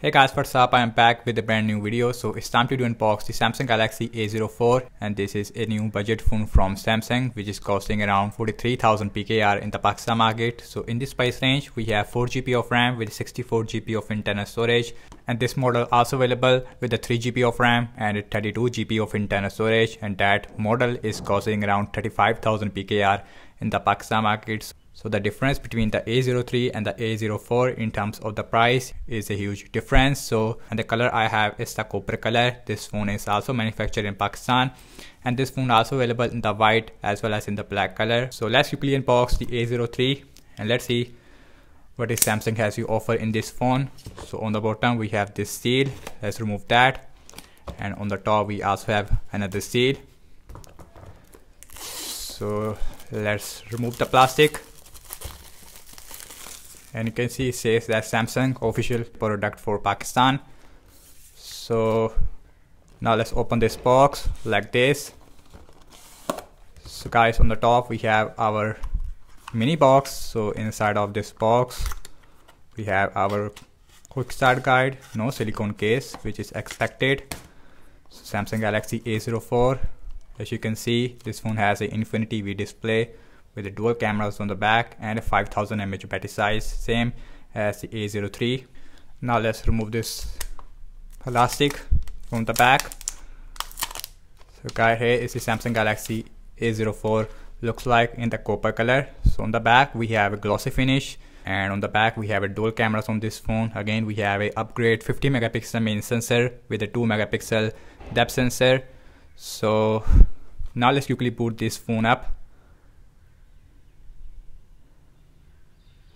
Hey guys, what's up? I am back with a brand new video. So it's time to do unbox the Samsung Galaxy A04, and this is a new budget phone from Samsung which is costing around 43,000 PKR in the Pakistan market. So in this price range we have 4GB of RAM with 64GB of internal storage, and this model also available with the 3GB of RAM and 32GB of internal storage, and that model is costing around 35,000 PKR in the Pakistan market. So the difference between the A03 and the A04 in terms of the price is a huge difference. So, and the color I have is the copper color. This phone is also manufactured in Pakistan, and this phone also available in the white as well as in the black color. So let's quickly unbox the A03 and let's see what is Samsung has to offer in this phone. So on the bottom we have this seal. Let's remove that, and on the top we also have another seal. So let's remove the plastic. And you can see it says that Samsung official product for Pakistan. So now let's open this box like this. So guys, on the top we have our mini box. So inside of this box we have our quick start guide, no silicone case which is expected. So Samsung Galaxy A04, as you can see, this phone has an Infinity V display with the dual cameras on the back and a 5000 mAh battery size, same as the A03. Now let's remove this plastic from the back. So guys, here is the Samsung Galaxy A04 looks like in the copper color. So on the back we have a glossy finish, and on the back we have a dual cameras on this phone. Again we have a upgrade 50 megapixel main sensor with a 2 megapixel depth sensor. So now let's quickly boot this phone up.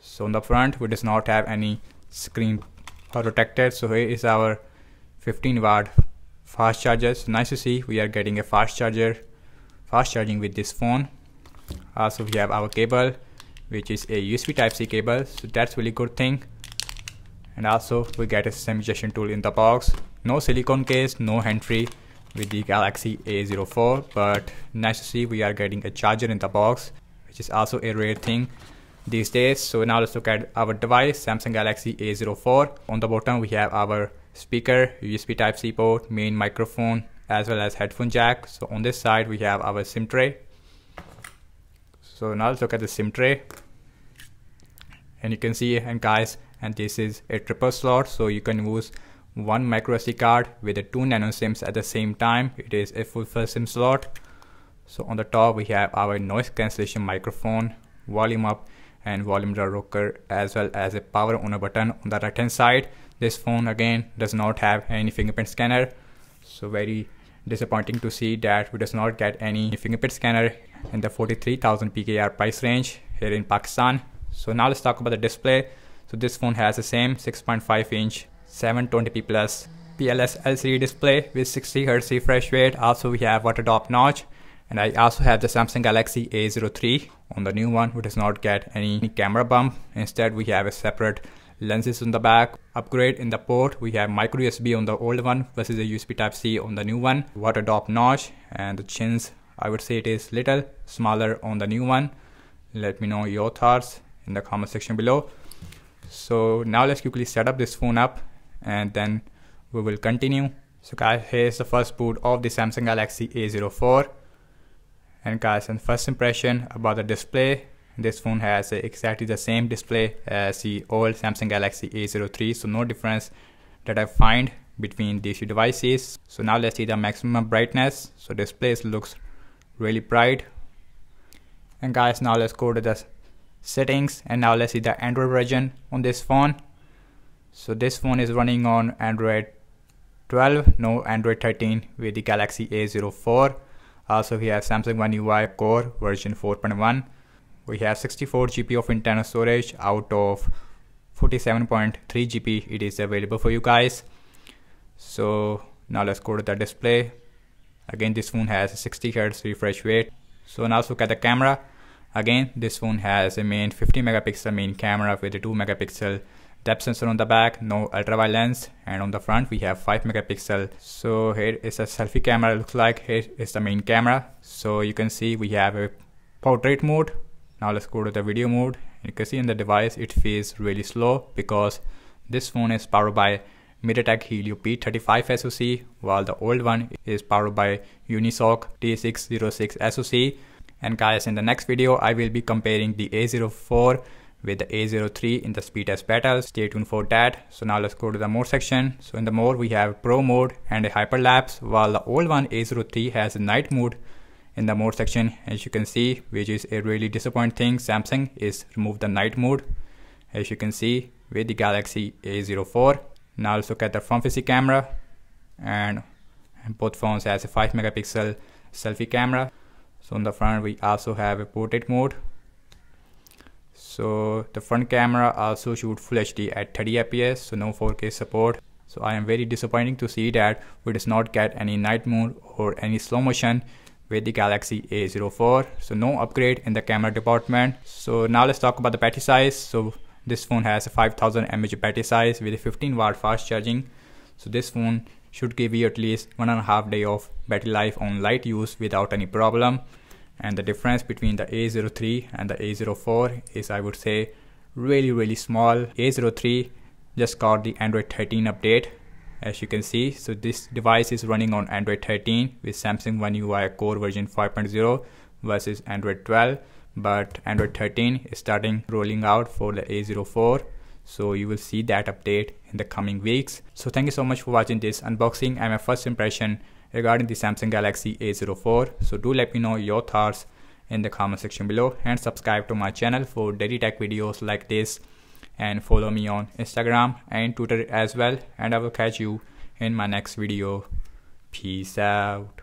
So on the front we does not have any screen protected. So here is our 15-watt fast charger. So nice to see we are getting a fast charging with this phone. Also we have our cable which is a USB Type-C cable, so that's really good thing. And also we get a SIM injection tool in the box. No silicone case, no hand-free with the Galaxy A04, but nice to see we are getting a charger in the box, which is also a rare thing these days. So now let's look at our device, Samsung Galaxy A04. On the bottom we have our speaker, USB Type-C port, main microphone as well as headphone jack. So on this side we have our SIM tray. So now let's look at the SIM tray, and you can see, and guys, and this is a triple slot, so you can use one micro SD card with the 2 nano SIMs at the same time. It is a full SIM slot. So on the top we have our noise cancellation microphone, volume up and volume down rocker, as well as a power on button on the right hand side. This phone again does not have any fingerprint scanner, so very disappointing to see that we does not get any fingerprint scanner in the 43,000 PKR price range here in Pakistan. So now let's talk about the display. So this phone has the same 6.5 inch 720p plus PLS LCD display with 60 Hz refresh rate. Also we have water drop notch, and I also have the Samsung Galaxy A03. On the new one we does not get any camera bump. Instead we have a separate lenses on the back. Upgrade in the port, we have micro USB on the old one versus a USB Type-C on the new one. Water drop notch, and the chins, I would say it is little smaller on the new one. Let me know your thoughts in the comment section below. So now let's quickly set up this phone up and then we will continue. So guys, here's the first boot of the Samsung Galaxy A04. And guys, and first impression about the display, this phone has exactly the same display as the old Samsung Galaxy A03, so no difference that I find between these two devices. So now let's see the maximum brightness. So display looks really bright. And guys, now let's go to the settings, and now let's see the Android version on this phone. So this phone is running on Android 12, no Android 13 with the Galaxy A04. Also we have Samsung One UI Core version 4.1. We have 64GB of internal storage out of 47.3GB it is available for you guys. So now let's go to the display. Again this phone has a 60 Hz refresh rate. So now let's look at the camera. Again this phone has a main 50 megapixel main camera with a 2 megapixel depth sensor on the back, no ultra wide lens, and on the front we have 5 megapixel. So here is a selfie camera, looks like. Here is the main camera. So you can see we have a portrait mode. Now let's go to the video mode. You can see in the device it feels really slow because this phone is powered by MediaTek Helio P35 SoC, while the old one is powered by Unisoc T606 SoC. And guys, in the next video, I will be comparing the A04 with the A03 in the speed test battle. Stay tuned for that. So now let's go to the mode section. So in the mode, we have Pro mode and a hyperlapse, while the old one A03 has a night mode. In the mode section, as you can see, which is a really disappointing thing, Samsung is remove the night mode, as you can see with the Galaxy A04. Now let's look at the front-facing camera, and both phones has a 5 megapixel selfie camera. So on the front, we also have a portrait mode. So the front camera also shoots Full HD at 30 fps, so no 4K support. So I am very disappointed to see that we does not get any night mode or any slow motion with the Galaxy A04. So no upgrade in the camera department. So now let's talk about the battery size. So this phone has a 5000 mAh battery size with a 15 watt fast charging. So this phone should give you at least 1.5 days of battery life on light use without any problem. And the difference between the A03 and the A04 is, I would say, really small. A03 just got the Android 13 update, as you can see. So this device is running on Android 13 with Samsung One UI Core version 5.0 versus Android 12, but Android 13 is starting rolling out for the A04. So you will see that update in the coming weeks. So thank you so much for watching this unboxing and my first impression regarding the Samsung Galaxy A04. So do let me know your thoughts in the comment section below, and subscribe to my channel for daily tech videos like this, and follow me on Instagram and Twitter as well, and I will catch you in my next video. Peace out.